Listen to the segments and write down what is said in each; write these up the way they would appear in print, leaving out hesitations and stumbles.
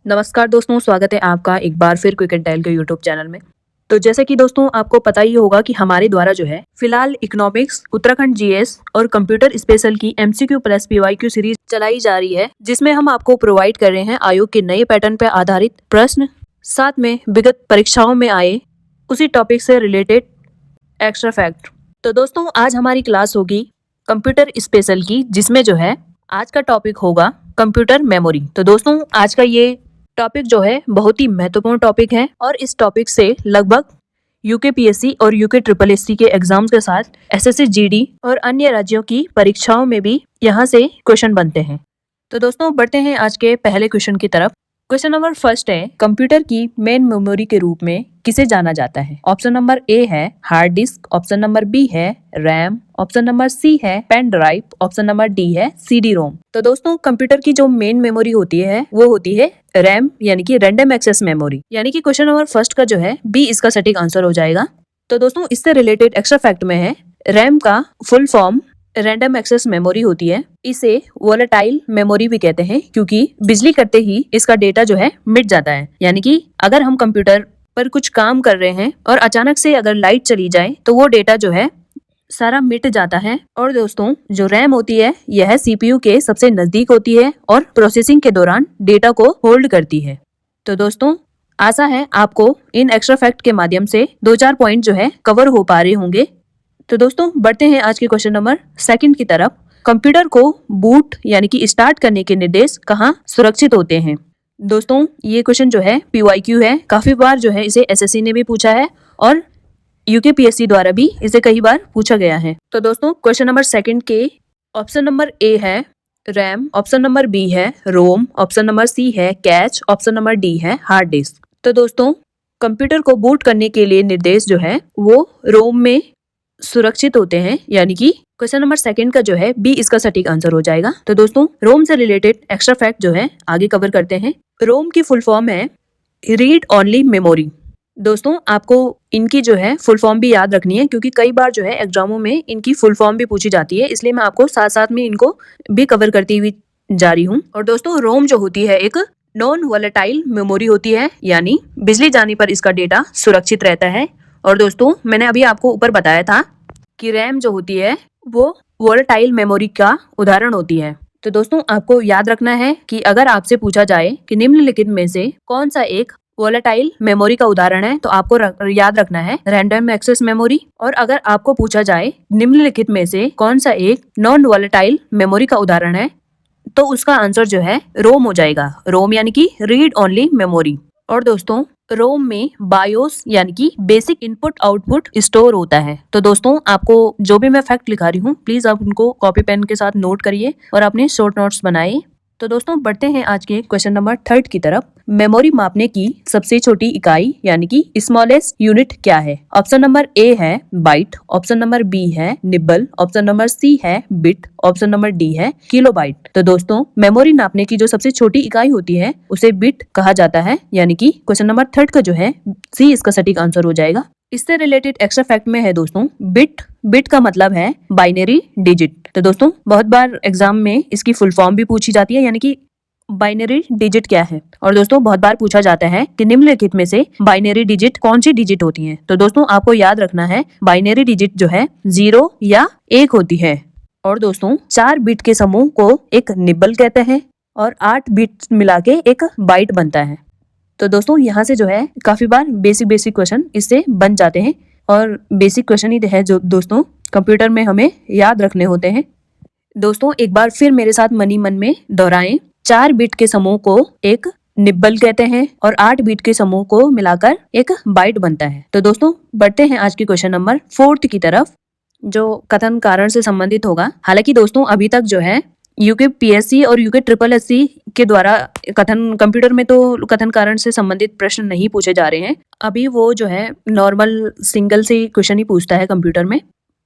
नमस्कार दोस्तों, स्वागत है आपका एक बार फिर क्विक एंड टेल के यूट्यूब चैनल में। तो जैसे कि दोस्तों आपको पता ही होगा कि हमारे द्वारा जो है फिलहाल इकोनॉमिक्स, उत्तराखंड जीएस और कंप्यूटर स्पेशल की एमसीक्यू प्लस पीवाईक्यू सीरीज चलाई जा रही है, जिसमें हम आपको प्रोवाइड कर रहे हैं आयोग के नए पैटर्न पर आधारित प्रश्न, साथ में विगत परीक्षाओं में आए उसी टॉपिक से रिलेटेड एक्स्ट्रा फैक्ट। तो दोस्तों आज हमारी क्लास होगी कंप्यूटर स्पेशल की, जिसमें जो है आज का टॉपिक होगा कंप्यूटर मेमोरी। तो दोस्तों आज का ये टॉपिक जो है बहुत ही महत्वपूर्ण टॉपिक है और इस टॉपिक से लगभग यूकेपीएससी और यूके ट्रिपल एससी के एग्जाम्स के साथ एसएससी जीडी और अन्य राज्यों की परीक्षाओं में भी यहाँ से क्वेश्चन बनते हैं। तो दोस्तों बढ़ते हैं आज के पहले क्वेश्चन की तरफ। क्वेश्चन नंबर फर्स्ट है, कंप्यूटर की मेन मेमोरी के रूप में किसे जाना जाता है? ऑप्शन नंबर ए है hard disk, option number B है रैम, ऑप्शन नंबर सी है pen drive, option number D है सीडी रोम। तो दोस्तों कंप्यूटर की जो मेन मेमोरी होती है वो होती है रैम, यानी कि रैंडम एक्सेस मेमोरी, यानी कि क्वेश्चन नंबर फर्स्ट का जो है बी इसका सटीक आंसर हो जाएगा। तो दोस्तों इससे रिलेटेड एक्स्ट्रा फैक्ट में है, रैम का full form random access memory होती है। इसे वोलेटाइल मेमोरी भी कहते हैं क्योंकि बिजली करते ही इसका डेटा जो है मिट जाता है, यानी कि अगर हम कंप्यूटर पर कुछ काम कर रहे हैं और अचानक से अगर लाइट चली जाए तो वो डेटा जो है सारा मिट जाता है। और दोस्तों जो रैम होती है यह सीपीयू के सबसे नजदीक होती है और प्रोसेसिंग के दौरान डेटा को होल्ड करती है। तो दोस्तों आशा है आपको इन एक्स्ट्रा फैक्ट के माध्यम से 2-4 पॉइंट जो है कवर हो पा रहे होंगे। तो दोस्तों बढ़ते हैं आज के क्वेश्चन नंबर सेकंड की तरफ। कंप्यूटर को बूट यानी कि स्टार्ट करने के निर्देश कहाँ सुरक्षित होते हैं? दोस्तों ये क्वेश्चन जो है पीवाईक्यू है, काफी बार जो है इसे एसएससी ने भी पूछा है और यूकेपीएससी द्वारा भी इसे कई बार पूछा गया है। तो दोस्तों क्वेश्चन नंबर सेकंड के ऑप्शन नंबर ए है रैम, ऑप्शन नंबर बी है रोम, ऑप्शन नंबर सी है कैच, ऑप्शन नंबर डी है हार्ड डिस्क। तो दोस्तों कंप्यूटर को बूट करने के लिए निर्देश जो है वो रोम में सुरक्षित होते हैं, यानी कि क्वेश्चन नंबर सेकंड का जो है बी इसका सटीक आंसर हो जाएगा। तो दोस्तों रोम से रिलेटेड एक्स्ट्रा फैक्ट जो है आगे कवर करते हैं। रोम की फुल फॉर्म है रीड ओनली मेमोरी। दोस्तों आपको इनकी जो है फुल फॉर्म भी याद रखनी है क्योंकि कई बार जो है एग्जामों में इनकी फुल फॉर्म भी पूछी जाती है, इसलिए मैं आपको साथ साथ में इनको भी कवर करती हुई जा रही हूँ। और दोस्तों रोम जो होती है एक नॉन वोलेटाइल मेमोरी होती है, यानी बिजली जाने पर इसका डेटा सुरक्षित रहता है। और दोस्तों मैंने अभी आपको ऊपर बताया था कि रैम जो होती है वो वोलेटाइल मेमोरी का उदाहरण होती है। तो दोस्तों आपको याद रखना है कि अगर आपसे पूछा जाए कि निम्नलिखित में से कौन सा एक वोलेटाइल मेमोरी का उदाहरण है, तो आपको याद रखना है रैंडम एक्सेस मेमोरी। और अगर आपको पूछा जाए निम्नलिखित में से कौन सा एक नॉन वोलेटाइल मेमोरी का उदाहरण है, तो उसका आंसर जो है रोम हो जाएगा। रोम यानी कि रीड ओनली मेमोरी। और दोस्तों रोम में बायोस यानी कि बेसिक इनपुट आउटपुट स्टोर होता है। तो दोस्तों आपको जो भी मैं फैक्ट लिखा रही हूँ प्लीज आप उनको कॉपी पेन के साथ नोट करिए और अपने शॉर्ट नोट्स बनाइए। तो दोस्तों बढ़ते हैं आज के क्वेश्चन नंबर थर्ड की तरफ। मेमोरी मापने की सबसे छोटी इकाई यानी कि स्मॉलेस्ट यूनिट क्या है? ऑप्शन नंबर ए है बाइट, ऑप्शन नंबर बी है निबल, ऑप्शन नंबर सी है बिट, ऑप्शन नंबर डी है किलोबाइट। तो दोस्तों मेमोरी नापने की जो सबसे छोटी इकाई होती है उसे बिट कहा जाता है, यानी कि क्वेश्चन नंबर थर्ड का जो है सी इसका सटीक आंसर हो जाएगा। इससे रिलेटेड एक्स्ट्रा फैक्ट में है दोस्तों बिट का मतलब है बाइनरी डिजिट। तो दोस्तों बहुत बार एग्जाम में इसकी फुल फॉर्म भी पूछी जाती है, यानी कि बाइनरी डिजिट क्या है। और दोस्तों बहुत बार पूछा जाता है कि निम्नलिखित में से बाइनरी डिजिट कौन सी डिजिट होती हैं? तो दोस्तों आपको याद रखना है बाइनरी डिजिट जो है 0 या 1 होती है। और दोस्तों 4 बिट के समूह को एक निबल कहते हैं और 8 बिट मिला के एक बाइट बनता है। तो दोस्तों यहाँ से जो है काफी बार बेसिक क्वेश्चन इससे बन जाते हैं और बेसिक क्वेश्चन ही है जो दोस्तों कंप्यूटर में हमें याद रखने होते हैं। दोस्तों एक बार फिर मेरे साथ मन ही मन में दोहराएं, 4 बिट के समूह को एक निबल कहते हैं और 8 बिट के समूह को मिलाकर एक बाइट बनता है। तो दोस्तों बढ़ते हैं आज के क्वेश्चन नंबर 4 की तरफ, जो कथन कारण से संबंधित होगा। हालांकि दोस्तों अभी तक जो है यूकेपीएससी और यूके ट्रिपल एससी के द्वारा कंप्यूटर में तो कथन कारण से संबंधित प्रश्न नहीं पूछे जा रहे हैं। अभी वो जो है नॉर्मल सिंगल से क्वेश्चन ही पूछता है कंप्यूटर में,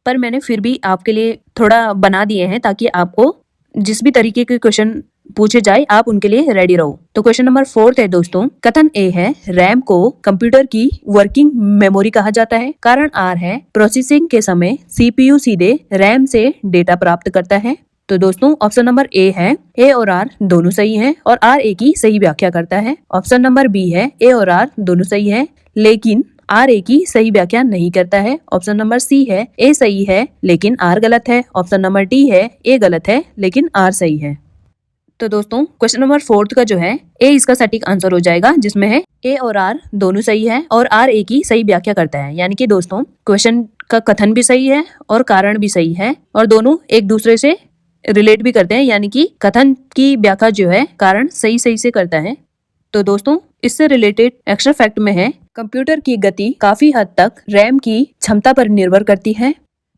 पर मैंने फिर भी आपके लिए थोड़ा बना दिए हैं ताकि आपको जिस भी तरीके के क्वेश्चन पूछे जाए आप उनके लिए रेडी रहो। तो क्वेश्चन नंबर 4 है दोस्तों, कथन ए है रैम को कंप्यूटर की वर्किंग मेमोरी कहा जाता है। कारण आर है प्रोसेसिंग के समय सीपीयू सीधे रैम से डेटा प्राप्त करता है। तो दोस्तों ऑप्शन नंबर ए है ए और आर दोनों सही हैं और आर ए की सही व्याख्या करता है। ऑप्शन नंबर बी है ए और आर दोनों सही है लेकिन आर ए की सही व्याख्या नहीं करता है। ऑप्शन नंबर सी है ए सही है लेकिन आर गलत है। ऑप्शन नंबर डी है ए गलत है लेकिन आर सही है। तो दोस्तों क्वेश्चन नंबर 4 का जो है ए इसका सटीक आंसर हो जाएगा, जिसमें है ए और आर दोनों सही है और आर ए की सही व्याख्या करता है। यानी कि दोस्तों क्वेश्चन का कथन भी सही है और कारण भी सही है और दोनों एक दूसरे से रिलेट भी करते हैं, यानी कि कथन की व्याख्या जो है कारण सही से करता है। तो दोस्तों इससे रिलेटेड एक्स्ट्रा फैक्ट में है कंप्यूटर की गति काफी हद तक रैम की क्षमता पर निर्भर करती है।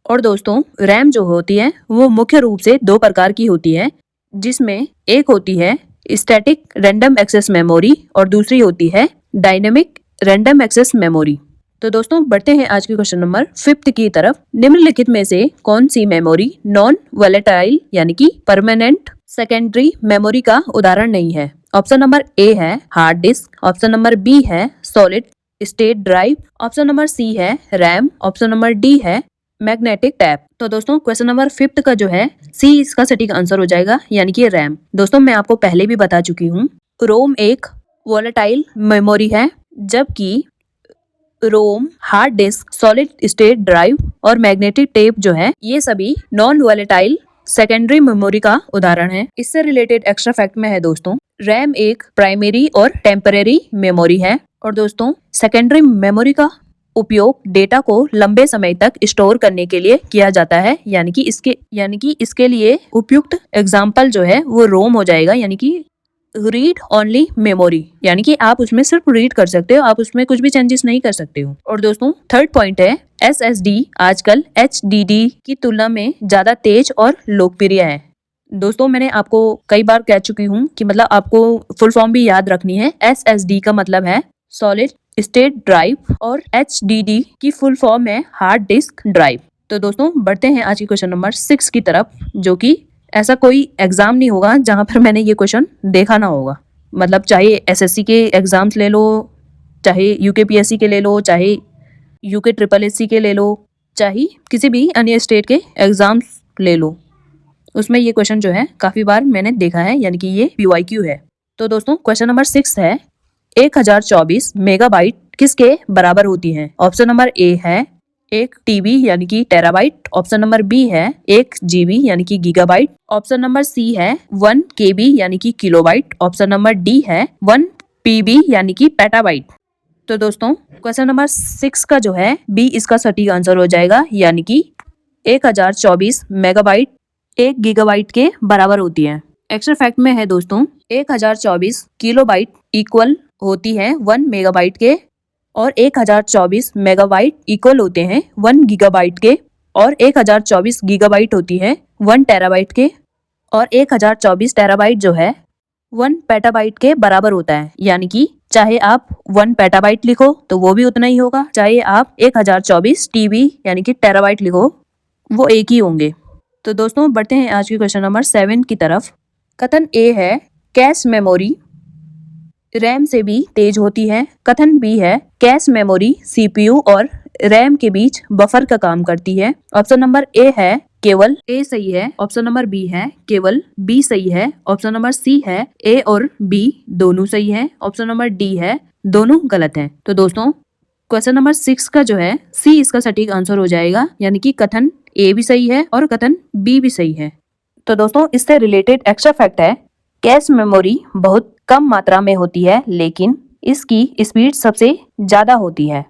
और दोस्तों रैम जो होती है वो मुख्य रूप से 2 प्रकार की होती है, जिसमें एक होती है स्टैटिक रैंडम एक्सेस मेमोरी और दूसरी होती है डायनेमिक रैंडम एक्सेस मेमोरी। तो दोस्तों बढ़ते हैं आज के क्वेश्चन नंबर 5 की तरफ। निम्नलिखित में से कौन सी मेमोरी नॉन वोलेटाइल यानी कि परमानेंट सेकेंडरी मेमोरी का उदाहरण नहीं है? ऑप्शन नंबर ए है hard disk, option number B है solid state drive, option number C है रैम, ऑप्शन नंबर डी है मैग्नेटिक टैप। तो दोस्तों क्वेश्चन नंबर 5 का जो है सी इसका सटीक आंसर हो जाएगा, यानी कि रैम। दोस्तों मैं आपको पहले भी बता चुकी हूँ रोम एक वोलेटाइल मेमोरी है, जबकि ROM, hard disk, solid state drive और मैग्नेटिक टेप जो है ये सभी नॉन वोलेटाइल सेकेंडरी मेमोरी का उदाहरण है। इससे रिलेटेड एक्स्ट्रा फैक्ट में है दोस्तों रैम एक प्राइमरी और टेम्परेरी मेमोरी है और दोस्तों सेकेंडरी मेमोरी का उपयोग डेटा को लंबे समय तक स्टोर करने के लिए किया जाता है, यानी कि इसके लिए उपयुक्त एग्जाम्पल जो है वो रोम हो जाएगा, यानी कि रीड ओनली मेमोरी, यानी कि आप उसमें सिर्फ रीड कर सकते हो, आप उसमें कुछ भी चेंजेस नहीं कर सकते हो। और दोस्तों 3rd पॉइंट है SSD आजकल HDD की तुलना में ज्यादा तेज और लोकप्रिय है। दोस्तों मैंने आपको कई बार कह चुकी हूँ कि मतलब आपको फुल फॉर्म भी याद रखनी है। SSD का मतलब है सॉलिड स्टेट ड्राइव और HDD की फुल फॉर्म है हार्ड डिस्क ड्राइव। तो दोस्तों बढ़ते हैं आज की क्वेश्चन नंबर 6 की तरफ, जो कि ऐसा कोई एग्जाम नहीं होगा जहां पर मैंने ये क्वेश्चन देखा ना होगा। मतलब चाहे SSC के एग्जाम्स ले लो, चाहे UKPSC के ले लो, चाहे UK SSS के ले लो, चाहे किसी भी अन्य स्टेट के एग्जाम्स ले लो, उसमें ये क्वेश्चन जो है काफी बार मैंने देखा है, यानी कि ये PYQ है। तो दोस्तों क्वेश्चन नंबर 6 है 1024 मेगाबाइट किसके बराबर होती है? ऑप्शन नंबर ए है 1 TB यानी कि टेराबाइट, ऑप्शन नंबर बी है 1 GB यानी कि गीगाबाइट, ऑप्शन नंबर सी है 1 KB यानी कि किलोबाइट, ऑप्शन नंबर डी है 1 PB यानी कि पेटाबाइट। तो दोस्तों क्वेश्चन नंबर 6 का जो है बी इसका सटीक आंसर हो जाएगा, यानी कि 1024 मेगाबाइट 1 गीगाबाइट के बराबर होती है। एक्स्ट्रा फैक्ट में है दोस्तों 1024 किलोबाइट इक्वल होती है 1 मेगाबाइट के और 1024 मेगाबाइट इक्वल होते हैं 1 गीगाबाइट के और 1024 गीगाबाइट होती है 1 टेराबाइट के और 1024 टेराबाइट जो है 1 पेटाबाइट के बराबर होता है। यानी कि चाहे आप 1 पेटाबाइट लिखो तो वो भी उतना ही होगा, चाहे आप 1024 TB यानी कि टेराबाइट लिखो वो एक ही होंगे। तो दोस्तों बढ़ते हैं आज के क्वेश्चन नंबर 7 की तरफ। कथन ए है कैश मेमोरी रैम से भी तेज होती है। कथन बी है कैश मेमोरी CPU और रैम के बीच बफर का काम करती है। ऑप्शन नंबर ए है केवल ए सही है, ऑप्शन नंबर बी है केवल बी सही है, ऑप्शन नंबर सी है ए और बी दोनों सही है, ऑप्शन नंबर डी है दोनों गलत है। तो दोस्तों क्वेश्चन नंबर 6 का जो है सी इसका सटीक आंसर हो जाएगा, यानी कि कथन ए भी सही है और कथन बी भी सही है। तो दोस्तों इससे रिलेटेड एक्स्ट्रा फैक्ट है कैश मेमोरी बहुत कम मात्रा में होती है लेकिन इसकी स्पीड सबसे ज्यादा होती है।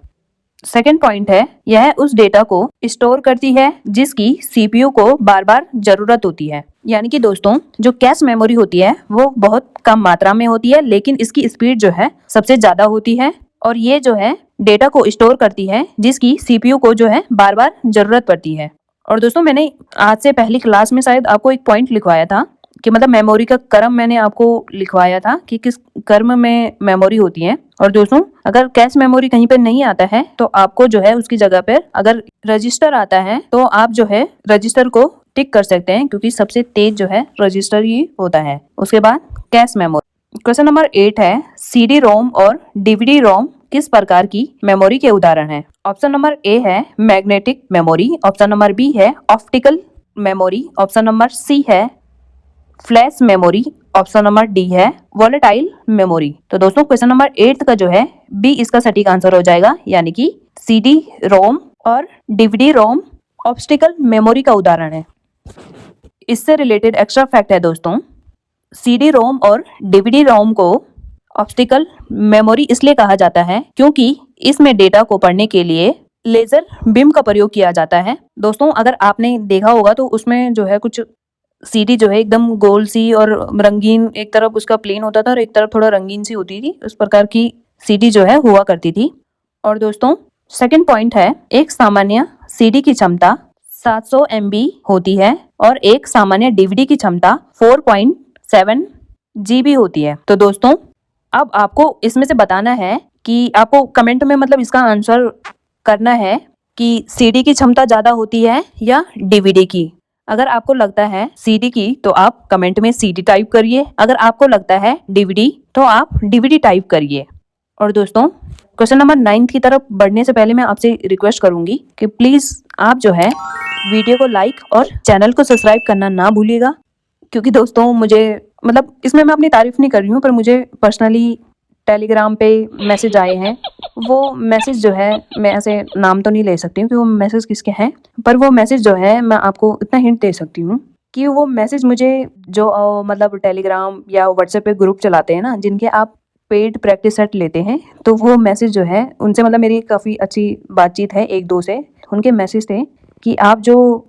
सेकंड पॉइंट है यह उस डेटा को स्टोर करती है जिसकी CPU को बार बार जरूरत होती है। यानी कि दोस्तों जो कैश मेमोरी होती है वो बहुत कम मात्रा में होती है लेकिन इसकी स्पीड जो है सबसे ज्यादा होती है और ये जो है डेटा को स्टोर करती है जिसकी CPU को जो है बार बार जरूरत पड़ती है। और दोस्तों मैंने आज से पहली क्लास में शायद आपको एक पॉइंट लिखवाया था कि मतलब मेमोरी का क्रम मैंने आपको लिखवाया था कि किस क्रम में मेमोरी होती है। और दोस्तों अगर कैश मेमोरी कहीं पे नहीं आता है तो आपको जो है उसकी जगह पर अगर रजिस्टर आता है तो आप जो है रजिस्टर को टिक कर सकते हैं, क्योंकि सबसे तेज जो है रजिस्टर ही होता है। उसके बाद कैश मेमोरी। क्वेश्चन नंबर 8 है CD रोम और DVD रोम किस प्रकार की मेमोरी के उदाहरण है? ऑप्शन नंबर ए है magnetic memory, option number B है optical memory, option number C है flash memory, option number D है वॉलेटाइल मेमोरी। तो दोस्तों क्वेश्चन नंबर 8 का जो है बी इसका सटीक आंसर हो जाएगा, यानी कि सीडी रोम और डीवीडी रोम ऑब्स्टिकल मेमोरी का उदाहरण है। इससे रिलेटेड एक्स्ट्रा फैक्ट है दोस्तों, सीडी रोम और डीवीडी रोम को ऑब्स्टिकल मेमोरी इसलिए कहा जाता है क्योंकि इसमें डेटा को पढ़ने के लिए लेजर बीम का प्रयोग किया जाता है। दोस्तों अगर आपने देखा होगा तो उसमें जो है कुछ सीडी जो है एकदम गोल सी और रंगीन, एक तरफ उसका प्लेन होता था और एक तरफ थोड़ा रंगीन सी होती थी, उस प्रकार की सीडी जो है हुआ करती थी। और दोस्तों सेकंड पॉइंट है, एक सामान्य सीडी की क्षमता 700 MB होती है और एक सामान्य डीवीडी की क्षमता 4.7 GB होती है। तो दोस्तों अब आपको इसमें से बताना है कि आपको कमेंट में मतलब इसका आंसर करना है कि सीडी की क्षमता ज्यादा होती है या डीवीडी की। अगर आपको लगता है सीडी की तो आप कमेंट में सीडी टाइप करिए, अगर आपको लगता है डीवीडी तो आप डीवीडी टाइप करिए। और दोस्तों क्वेश्चन नंबर 9 की तरफ बढ़ने से पहले मैं आपसे रिक्वेस्ट करूंगी कि प्लीज आप जो है वीडियो को लाइक और चैनल को सब्सक्राइब करना ना भूलिएगा, क्योंकि दोस्तों मुझे मतलब इसमें मैं अपनी तारीफ नहीं कर रही हूँ, पर मुझे पर्सनली टेलीग्राम पे मैसेज आए हैं। वो मैसेज जो है मैं ऐसे नाम तो नहीं ले सकती हूँ कि वो मैसेज किसके हैं, पर वो मैसेज जो है मैं आपको इतना हिंट दे सकती हूँ कि वो मैसेज मुझे जो मतलब टेलीग्राम या व्हाट्सएप पे ग्रुप चलाते हैं ना, जिनके आप पेड प्रैक्टिस सेट लेते हैं, तो वो मैसेज जो है उनसे मतलब मेरी काफ़ी अच्छी बातचीत है एक दो से। उनके मैसेज थे कि आप जो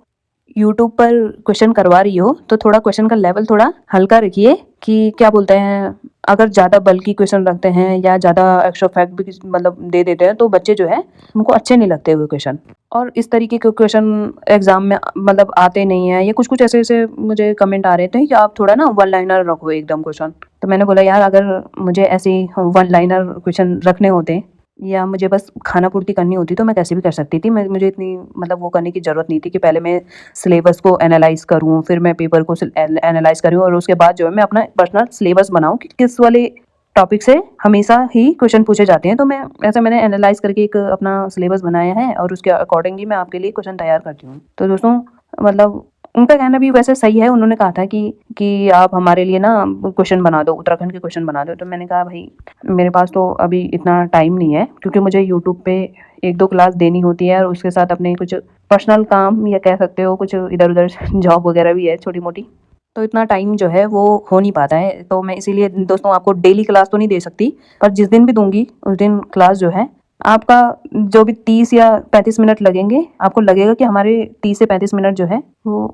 यूट्यूब पर क्वेश्चन करवा रही हो तो थोड़ा क्वेश्चन का लेवल थोड़ा हल्का रखिए, कि क्या बोलते हैं, अगर ज़्यादा बल्कि क्वेश्चन रखते हैं या ज़्यादा एक्स्ट्रा फैक्ट भी मतलब दे देते हैं तो बच्चे जो है उनको अच्छे नहीं लगते हुए क्वेश्चन, और इस तरीके के क्वेश्चन एग्जाम में मतलब आते नहीं है। ये कुछ कुछ ऐसे ऐसे मुझे कमेंट आ रहे थे कि आप थोड़ा ना वन लाइनर रखो एकदम क्वेश्चन। तो मैंने बोला यार अगर मुझे ऐसे वन लाइनर क्वेश्चन रखने होते या मुझे बस खाना पूर्ति करनी होती तो मैं कैसे भी कर सकती थी। मुझे इतनी मतलब वो करने की ज़रूरत नहीं थी कि पहले मैं सिलेबस को एनालाइज करूँ, फिर मैं पेपर को एनालाइज करूँ और उसके बाद जो है मैं अपना पर्सनल सिलेबस बनाऊँ कि किस वाले टॉपिक से हमेशा ही क्वेश्चन पूछे जाते हैं। तो मैं ऐसा मैंने एनालाइज करके एक अपना सिलेबस बनाया है और उसके अकॉर्डिंग ही मैं आपके लिए क्वेश्चन तैयार करती हूँ। तो दोस्तों मतलब उनका कहना भी वैसे सही है, उन्होंने कहा था कि आप हमारे लिए ना क्वेश्चन बना दो, उत्तराखंड के क्वेश्चन बना दो। तो मैंने कहा भाई मेरे पास तो अभी इतना टाइम नहीं है, क्योंकि मुझे यूट्यूब पे एक दो क्लास देनी होती है और उसके साथ अपने कुछ पर्सनल काम या कह सकते हो कुछ इधर उधर जॉब वगैरह भी है छोटी मोटी, तो इतना टाइम जो है वो हो नहीं पाता है। तो मैं इसीलिए दोस्तों आपको डेली क्लास तो नहीं दे सकती, पर जिस दिन भी दूंगी उस दिन क्लास जो है आपका जो भी 30 या 35 मिनट लगेंगे, आपको लगेगा कि हमारे 30 से 35 मिनट जो है वो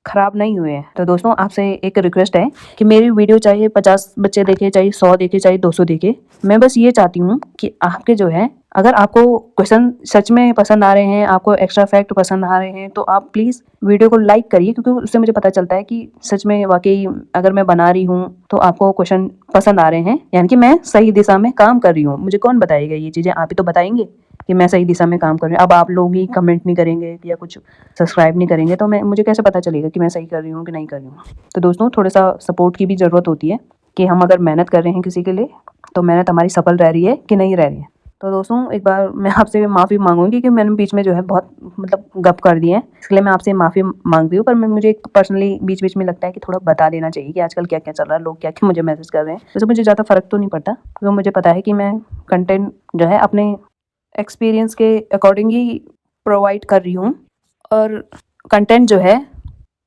खराब नहीं हुए हैं। तो दोस्तों आपसे एक रिक्वेस्ट है कि मेरी वीडियो चाहे 50 बच्चे देखे, चाहे 100 देखे, चाहे 200 देखे, मैं बस ये चाहती हूँ कि आपके जो है अगर आपको क्वेश्चन सच में पसंद आ रहे हैं, आपको एक्स्ट्रा फैक्ट पसंद आ रहे हैं, तो आप प्लीज़ वीडियो को लाइक करिए, क्योंकि उससे मुझे पता चलता है कि सच में वाकई अगर मैं बना रही हूँ तो आपको क्वेश्चन पसंद आ रहे हैं, यानी कि मैं सही दिशा में काम कर रही हूँ। मुझे कौन बताएगा ये चीज़ें, आप ही तो बताएंगे कि मैं सही दिशा में काम कर रही हूँ। अब आप लोग ही कमेंट नहीं करेंगे या कुछ सब्सक्राइब नहीं करेंगे तो मुझे कैसे पता चलेगा कि मैं सही कर रही हूँ कि नहीं कर रही हूँ। तो दोस्तों थोड़ा सा सपोर्ट की भी ज़रूरत होती है कि हम अगर मेहनत कर रहे हैं किसी के लिए तो मेहनत हमारी सफल रह रही है कि नहीं रह रही है। तो दोस्तों एक बार मैं आपसे माफ़ी मांगूंगी कि मैंने बीच में जो है बहुत मतलब गप कर दिए हैं, इसलिए मैं आपसे माफ़ी मांगती हूँ। पर मुझे पर्सनली बीच बीच में लगता है कि थोड़ा बता देना चाहिए कि आजकल क्या क्या चल रहा है, लोग क्या क्या मुझे मैसेज कर रहे हैं। वैसे मुझे ज़्यादा फ़र्क तो नहीं पड़ता, क्योंकि मुझे पता है कि मैं कंटेंट जो है अपने एक्सपीरियंस के अकॉर्डिंग ही प्रोवाइड कर रही हूँ और कंटेंट जो है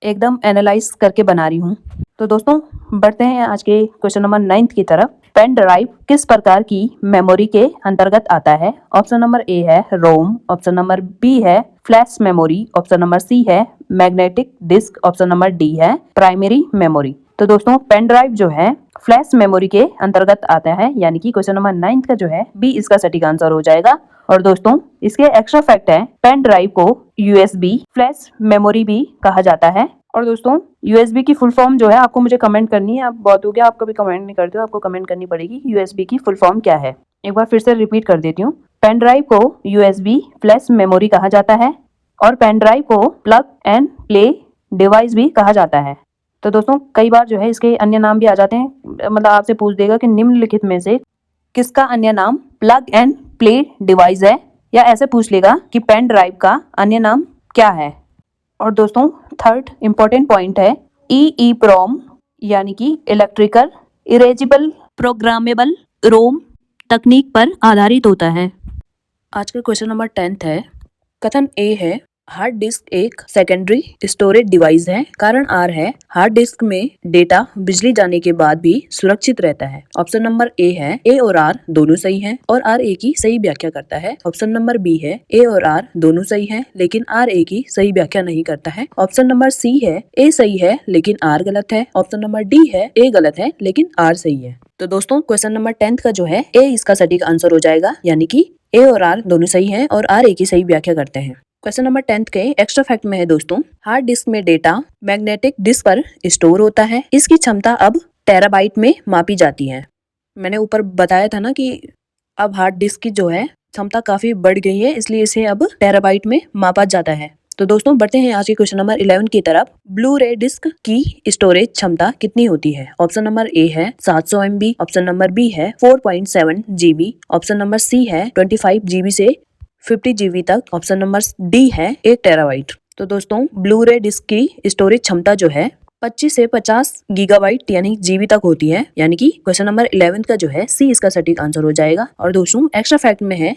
एकदम एनालाइज करके बना रही हूँ। तो दोस्तों बढ़ते हैं आज के क्वेश्चन नंबर 9 की तरफ। पेन ड्राइव किस प्रकार की मेमोरी के अंतर्गत आता है? ऑप्शन नंबर ए है रोम, ऑप्शन नंबर बी है flash memory, option number C है magnetic disk, option number D है प्राइमरी मेमोरी। तो दोस्तों पेन ड्राइव जो है फ्लैश मेमोरी के अंतर्गत आता है, यानी कि क्वेश्चन नंबर 9 का जो है बी इसका सटीक आंसर हो जाएगा। और दोस्तों इसके एक्स्ट्रा फैक्ट है, पेन ड्राइव को यूएसबी फ्लैश मेमोरी भी कहा जाता है। और दोस्तों यूएसबी की फुल फॉर्म जो है आपको मुझे कमेंट करनी है। आप बहुत हो गया, आप कभी कमेंट नहीं करते हो, आपको कमेंट करनी पड़ेगी यूएसबी की फुल फॉर्म क्या है। एक बार फिर से रिपीट कर देती हूँ, पेन ड्राइव को यूएसबी फ्लैश मेमोरी कहा जाता है और पेन ड्राइव को प्लग एंड प्ले डिवाइस भी कहा जाता है। तो दोस्तों कई बार जो है इसके अन्य नाम भी आ जाते हैं, मतलब आपसे पूछ देगा कि निम्नलिखित में से किसका अन्य नाम प्लग एंड प्ले डिवाइस है, या ऐसे पूछ लेगा कि पेन ड्राइव का अन्य नाम क्या है। और दोस्तों थर्ड इम्पोर्टेंट पॉइंट है EEPROM यानी कि इलेक्ट्रिकल इरेजेबल प्रोग्रामेबल रोम तकनीक पर आधारित होता है। आज का क्वेश्चन नंबर 10 है। कथन ए है हार्ड डिस्क एक सेकेंडरी स्टोरेज डिवाइस है। कारण आर है हार्ड डिस्क में डेटा बिजली जाने के बाद भी सुरक्षित रहता है। ऑप्शन नंबर ए है ए और आर दोनों सही हैं और आर ए की सही व्याख्या करता है। ऑप्शन नंबर बी है ए और आर दोनों सही हैं लेकिन आर ए की सही व्याख्या नहीं करता है। ऑप्शन नंबर सी है ए सही है लेकिन आर गलत है। ऑप्शन नंबर डी है ए गलत है लेकिन आर सही है। तो दोस्तों क्वेश्चन नंबर 10 का जो है ए इसका सटीक आंसर हो जाएगा, यानी कि ए और आर दोनों सही हैं और आर ए की सही व्याख्या करते हैं। क्वेश्चन नंबर 10 के एक्स्ट्रा फैक्ट में है दोस्तों, हार्ड डिस्क में डेटा मैग्नेटिक डिस्क पर स्टोर होता है। इसकी क्षमता अब टेराबाइट में मापी जाती है। मैंने ऊपर बताया था ना कि अब हार्ड डिस्क की जो है क्षमता काफी बढ़ गई है, इसलिए इसे अब टेराबाइट में मापा जाता है। तो दोस्तों बढ़ते हैं आज के क्वेश्चन नंबर 11 की तरफ। ब्लू रे डिस्क की स्टोरेज क्षमता कितनी होती है? ऑप्शन नंबर ए है 700 MB, ऑप्शन नंबर बी है 4.7 GB, ऑप्शन नंबर सी है 25 GB से 50 GB तक, ऑप्शन नंबर डी है 1 टेराबाइट। तो दोस्तों ब्लू रे डिस्क की स्टोरेज क्षमता जो है 25 से 50 गीगाबाइट यानी जीबी तक होती है, यानी कि क्वेश्चन नंबर 11 का जो है सी इसका सटीक आंसर हो जाएगा। और दोस्तों एक्स्ट्रा फैक्ट में है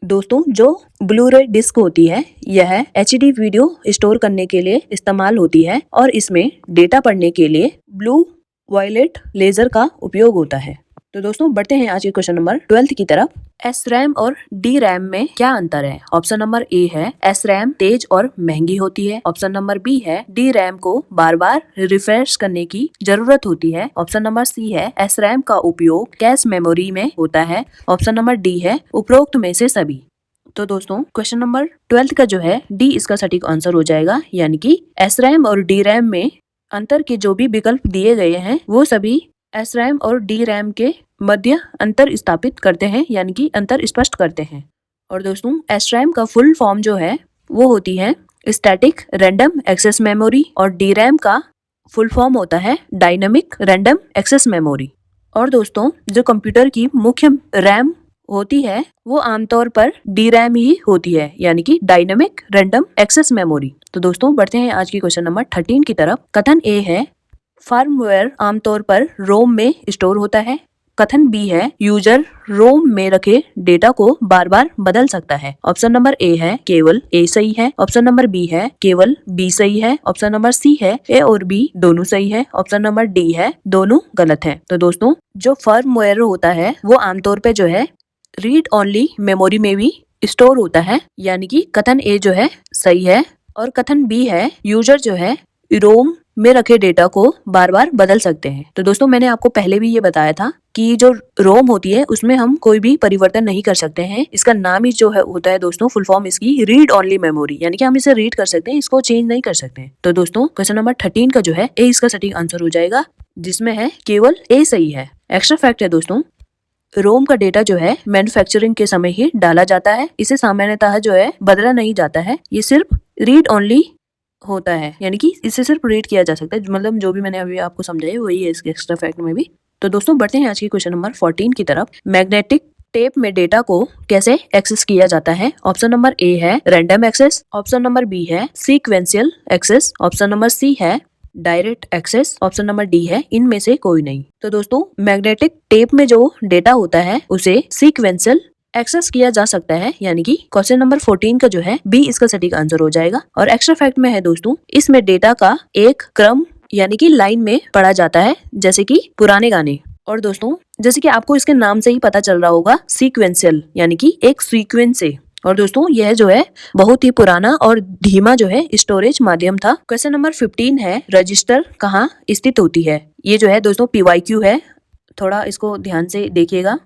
दोस्तों, जो ब्लू रे डिस्क होती है यह HD वीडियो स्टोर करने के लिए इस्तेमाल होती है और इसमें डेटा पढ़ने के लिए ब्लू वायलेट लेजर का उपयोग होता है। तो दोस्तों बढ़ते हैं आज के क्वेश्चन नंबर 12 की तरफ। SRAM और DRAM में क्या अंतर है? ऑप्शन नंबर ए है SRAM तेज और महंगी होती है, ऑप्शन नंबर बी है DRAM को बार बार रिफ्रेश करने की जरूरत होती है, ऑप्शन नंबर सी है SRAM का उपयोग कैश मेमोरी में होता है, ऑप्शन नंबर डी है उपरोक्त में से सभी। तो दोस्तों क्वेश्चन नंबर 12 का जो है डी इसका सटीक आंसर हो जाएगा, यानी कि SRAM और DRAM में अंतर के जो भी विकल्प दिए गए हैं वो सभी SRAM और DRAM के मध्य अंतर स्थापित करते हैं, यानी कि अंतर स्पष्ट करते हैं। और दोस्तों SRAM का फुल फॉर्म जो है वो होती है स्टैटिक रैंडम एक्सेस मेमोरी और DRAM का फुल फॉर्म होता है डायनामिक रैंडम एक्सेस मेमोरी। और दोस्तों जो कंप्यूटर की मुख्य रैम होती है वो आमतौर पर DRAM ही होती है, यानी कि डायनामिक रैंडम एक्सेस मेमोरी। तो दोस्तों बढ़ते हैं आज की क्वेश्चन नंबर 13 की तरफ। कथन ए है फर्मवेयर आमतौर पर रोम में स्टोर होता है, कथन बी है यूजर रोम में रखे डेटा को बार बार बदल सकता है। ऑप्शन नंबर ए है केवल ए सही है, ऑप्शन नंबर बी है केवल बी सही है, ऑप्शन नंबर सी है ए और बी दोनों सही है, ऑप्शन नंबर डी है दोनों गलत है। तो दोस्तों जो फर्मवेयर होता है वो आमतौर पे जो है रीड ओनली मेमोरी में भी स्टोर होता है, यानी कि कथन ए जो है सही है और कथन बी है यूजर जो है रोम में रखे डेटा को बार बार बदल सकते हैं। तो दोस्तों मैंने आपको पहले भी ये बताया था कि जो रोम होती है उसमें हम कोई भी परिवर्तन नहीं कर सकते हैं। इसका नाम ही जो है होता है दोस्तों फुल फॉर्म इसकी रीड ओनली मेमोरी, यानी कि हम इसे रीड कर सकते हैं, इसको चेंज नहीं कर सकते हैं। तो दोस्तों क्वेश्चन नंबर 13 का जो है ए इसका सटीक आंसर हो जाएगा, जिसमें है केवल ए सही है। एक्स्ट्रा फैक्ट है दोस्तों, रोम का डेटा जो है मैन्युफैक्चरिंग के समय ही डाला जाता है, इसे सामान्यतः जो है बदला नहीं जाता है, ये सिर्फ रीड ओनली होता है, यानी कि इसे सिर्फ रीड किया जा सकता है। मतलब जो भी मैंने अभी आपको समझाया वही है इसके एक्स्ट्रा फैक्ट में भी। तो दोस्तों बढ़ते हैं आज की क्वेश्चन नंबर 14 की तरफ। मैग्नेटिक टेप में डेटा को कैसे एक्सेस किया जाता है? ऑप्शन नंबर ए है random access, option number B है sequential access, option number C है direct access, option number D है इनमें से कोई नहीं। तो दोस्तों मैग्नेटिक टेप में जो डेटा होता है उसे सीक्वेंशियल एक्सेस किया जा सकता है, यानी कि क्वेश्चन नंबर 14 का जो है बी इसका सटीक आंसर हो जाएगा। और एक्स्ट्रा फैक्ट में है दोस्तों, इसमें डेटा का एक क्रम यानी कि लाइन में पढ़ा जाता है, जैसे कि पुराने गाने। और दोस्तों जैसे कि आपको इसके नाम से ही पता चल रहा होगा सीक्वेंशियल, यानी कि एक सीक्वेंस से। और दोस्तों यह जो है बहुत ही पुराना और धीमा जो है स्टोरेज माध्यम था। क्वेश्चन नंबर 15 है रजिस्टर कहाँ स्थित होती है? ये जो है दोस्तों PYQ है, थोड़ा इसको ध्यान से देखिएगा।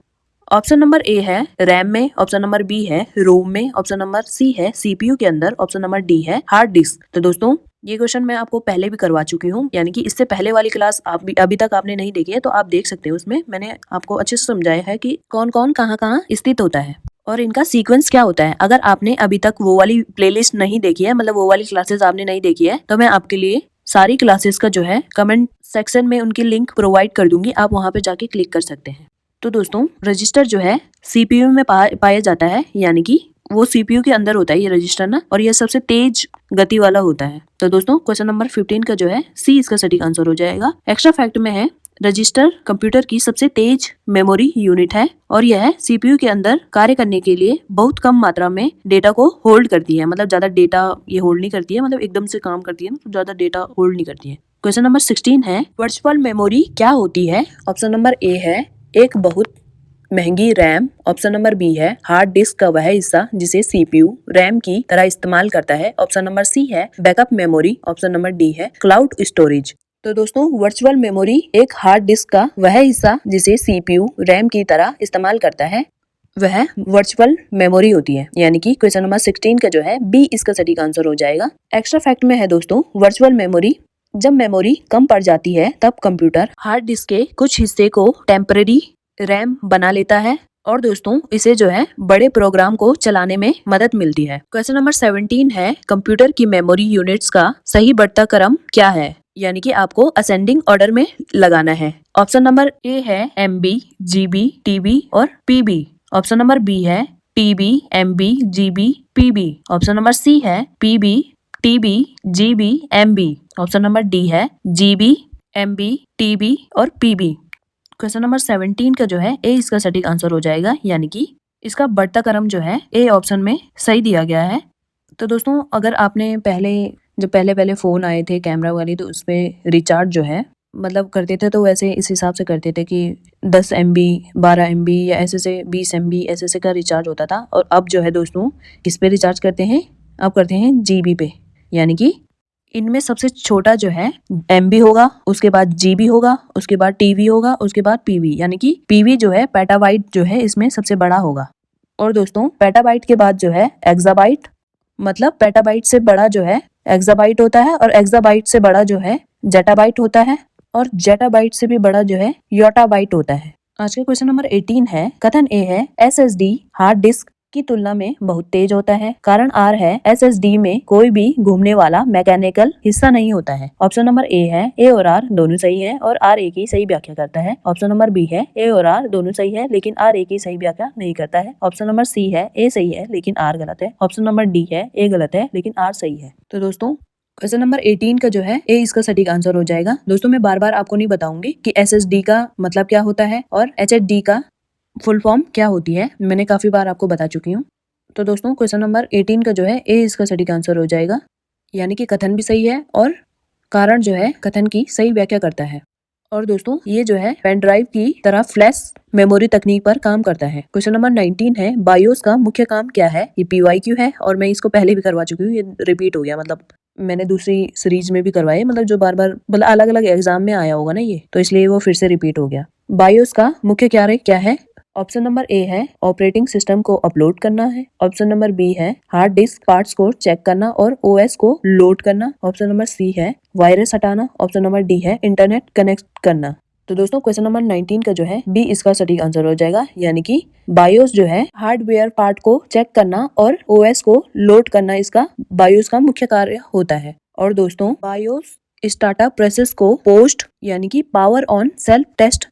ऑप्शन नंबर ए है रैम में, ऑप्शन नंबर बी है रोम में, ऑप्शन नंबर सी है CPU के अंदर, ऑप्शन नंबर डी है हार्ड डिस्क। तो दोस्तों ये क्वेश्चन मैं आपको पहले भी करवा चुकी हूँ, यानी कि इससे पहले वाली क्लास आप भी अभी तक आपने नहीं देखी है तो आप देख सकते हैं, उसमें मैंने आपको अच्छे से समझाया है कि कौन कौन कहाँ कहाँ स्थित होता है और इनका सीक्वेंस क्या होता है। अगर आपने अभी तक वो वाली प्लेलिस्ट नहीं देखी है, मतलब वो वाली क्लासेस आपने नहीं देखी है, तो मैं आपके लिए सारी क्लासेस का जो है कमेंट सेक्शन में उनकी लिंक प्रोवाइड कर दूंगी, आप वहाँ पे जाके क्लिक कर सकते हैं। तो दोस्तों रजिस्टर जो है CPU में पाया जाता है, यानी कि वो सीपीयू के अंदर होता है ये रजिस्टर ना, और ये सबसे तेज गति वाला होता है। तो दोस्तों क्वेश्चन नंबर 15 का जो है सी इसका सटीक आंसर हो जाएगा। एक्स्ट्रा फैक्ट में है रजिस्टर कंप्यूटर की सबसे तेज मेमोरी यूनिट है और यह सीपीयू के अंदर कार्य करने के लिए बहुत कम मात्रा में डेटा को होल्ड करती है। मतलब ज्यादा डेटा ये होल्ड नहीं करती है, मतलब एकदम से काम करती है ना, तो ज्यादा डेटा होल्ड नहीं करती है। क्वेश्चन नंबर 16 है वर्चुअल मेमोरी क्या होती है। ऑप्शन नंबर ए है एक बहुत महंगी रैम। ऑप्शन नंबर बी है हार्ड डिस्क का वह हिस्सा जिसे सीपीयू रैम की तरह इस्तेमाल करता है। ऑप्शन नंबर सी है backup memory. Option number D है क्लाउड स्टोरेज। तो दोस्तों वर्चुअल मेमोरी एक हार्ड डिस्क का वह हिस्सा जिसे सीपीयू रैम की तरह इस्तेमाल करता है, वह वर्चुअल मेमोरी होती है। यानी कि क्वेश्चन नंबर 16 का जो है बी इसका सटीक आंसर हो जाएगा। एक्स्ट्रा फैक्ट में है दोस्तों वर्चुअल मेमोरी, जब मेमोरी कम पड़ जाती है तब कंप्यूटर हार्ड डिस्क के कुछ हिस्से को टेम्पररी रैम बना लेता है और दोस्तों इसे जो है बड़े प्रोग्राम को चलाने में मदद मिलती है। क्वेश्चन नंबर 17 है कंप्यूटर की मेमोरी यूनिट्स का सही बढ़ता क्रम क्या है। यानी कि आपको असेंडिंग ऑर्डर में लगाना है। ऑप्शन नंबर ए है MB, GB, TB और PB। ऑप्शन नंबर बी है TB, MB, GB, PB। Option number C है PB, TB, GB, MB। Option number D है GB, MB, TB और PB। क्वेश्चन नंबर 17 का जो है ए इसका सटीक आंसर हो जाएगा। यानी कि इसका बढ़ता क्रम जो है ए ऑप्शन में सही दिया गया है। तो दोस्तों अगर आपने जब पहले फोन आए थे कैमरा वाली, तो उसमें रिचार्ज जो है मतलब करते थे, तो वैसे इस हिसाब से करते थे कि 10 MB, 12 MB या ऐसे से 20 MB ऐसे का रिचार्ज होता था। और अब जो है दोस्तों किस पे रिचार्ज करते हैं, अब करते हैं GB पे। यानी कि इनमें सबसे छोटा जो है MB होगा, उसके बाद GB होगा, उसके बाद TB होगा, उसके बाद PB। यानी कि PB जो है पेटाबाइट जो है इसमें सबसे बड़ा होगा। और दोस्तों पेटाबाइट के बाद जो है एक्साबाइट, मतलब पेटाबाइट से बड़ा जो है एक्साबाइट होता है और एक्साबाइट से बड़ा जो है जेटाबाइट होता है और जेटाबाइट से भी बड़ा जो है योटाबाइट होता है। आज का क्वेश्चन नंबर 18 है कथन ए है SSD हार्ड डिस्क की तुलना में बहुत तेज होता है। कारण आर है SSD में कोई भी घूमने वाला मैकेनिकल हिस्सा नहीं होता है। ऑप्शन नंबर ए है ए और आर दोनों सही है और आर ए की सही व्याख्या करता है। ऑप्शन नंबर बी है ए और आर दोनों सही है लेकिन आर ए की सही व्याख्या नहीं करता है। ऑप्शन नंबर सी है ए सही है लेकिन आर गलत है। ऑप्शन नंबर डी है ए गलत है लेकिन आर सही है। तो दोस्तों क्वेश्चन नंबर 18 का जो है ए इसका सटीक आंसर हो जाएगा। दोस्तों मैं बार बार आपको नहीं बताऊंगी कि SSD का मतलब क्या होता है और HDD का फुल फॉर्म क्या होती है, मैंने काफी बार आपको बता चुकी हूँ। तो दोस्तों क्वेश्चन नंबर 18 का जो है ए इसका सटीक आंसर हो जाएगा। यानी कि कथन भी सही है और कारण जो है कथन की सही व्याख्या करता है। और दोस्तों ये जो है पेन ड्राइव की तरह फ्लैश मेमोरी तकनीक पर काम करता है। क्वेश्चन नंबर 19 है बायोस का मुख्य काम क्या है। ये PYQ है और मैं इसको पहले भी करवा चुकी हूँ, ये रिपीट हो गया, मतलब मैंने दूसरी सीरीज में भी करवाए, मतलब जो बार बार मतलब अलग अलग एग्जाम में आया होगा ना ये, तो इसलिए वो फिर से रिपीट हो गया। बायोस का मुख्य कार्य क्या है। ऑप्शन नंबर ए है ऑपरेटिंग सिस्टम को अपलोड करना है। ऑप्शन नंबर बी है हार्ड डिस्क पार्ट्स को चेक करना और OS को लोड करना। ऑप्शन नंबर सी है वायरस हटाना। ऑप्शन नंबर डी है इंटरनेट कनेक्ट करना। तो दोस्तों क्वेश्चन नंबर 19 का जो है बी इसका सटीक आंसर हो जाएगा। यानी कि बायोस जो है हार्डवेयर पार्ट को चेक करना और OS को लोड करना, इसका बायोस का मुख्य कार्य होता है। और दोस्तों बायोस स्टार्टअप प्रोसेस को पोस्ट यानी कि पावर ऑन सेल्फ टेस्ट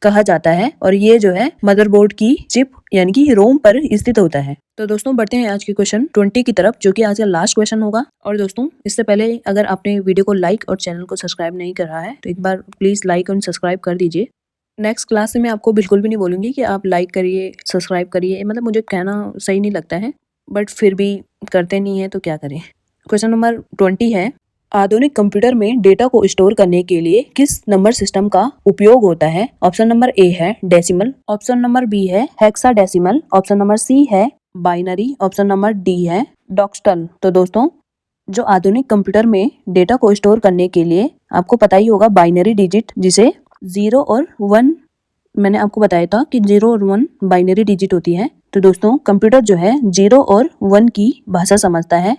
कहा जाता है और ये जो है मदरबोर्ड की चिप यानी कि रोम पर स्थित होता है। तो दोस्तों बढ़ते हैं आज के क्वेश्चन 20 की तरफ, जो कि आज का लास्ट क्वेश्चन होगा। और दोस्तों इससे पहले अगर आपने वीडियो को लाइक और चैनल को सब्सक्राइब नहीं करा है तो एक बार प्लीज लाइक और सब्सक्राइब कर दीजिए। नेक्स्ट क्लास से मैं आपको बिल्कुल भी नहीं बोलूंगी कि आप लाइक करिए सब्सक्राइब करिए, मतलब मुझे कहना सही नहीं लगता है, बट फिर भी करते नहीं है तो क्या करें। क्वेश्चन नंबर 20 है आधुनिक कंप्यूटर में डेटा को स्टोर करने के लिए किस नंबर सिस्टम का उपयोग होता है। ऑप्शन नंबर ए है डेसिमल। ऑप्शन नंबर बी है हेक्साडेसिमल। ऑप्शन नंबर सी है बाइनरी। ऑप्शन नंबर डी है डॉक्टल। तो दोस्तों जो आधुनिक कंप्यूटर में डेटा को स्टोर करने के लिए आपको पता ही होगा बाइनरी डिजिट, जिसे 0 और 1 मैंने आपको बताया था कि 0 और 1 बाइनरी डिजिट होती है। तो दोस्तों कंप्यूटर जो है 0 और 1 की भाषा समझता है।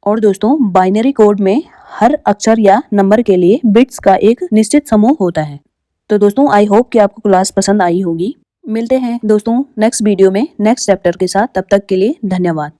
और दोस्तों बाइनरी कोड में हर अक्षर या नंबर के लिए बिट्स का एक निश्चित समूह होता है। तो दोस्तों आई होप कि आपको क्लास पसंद आई होगी। मिलते हैं दोस्तों नेक्स्ट वीडियो में नेक्स्ट चैप्टर के साथ, तब तक के लिए धन्यवाद।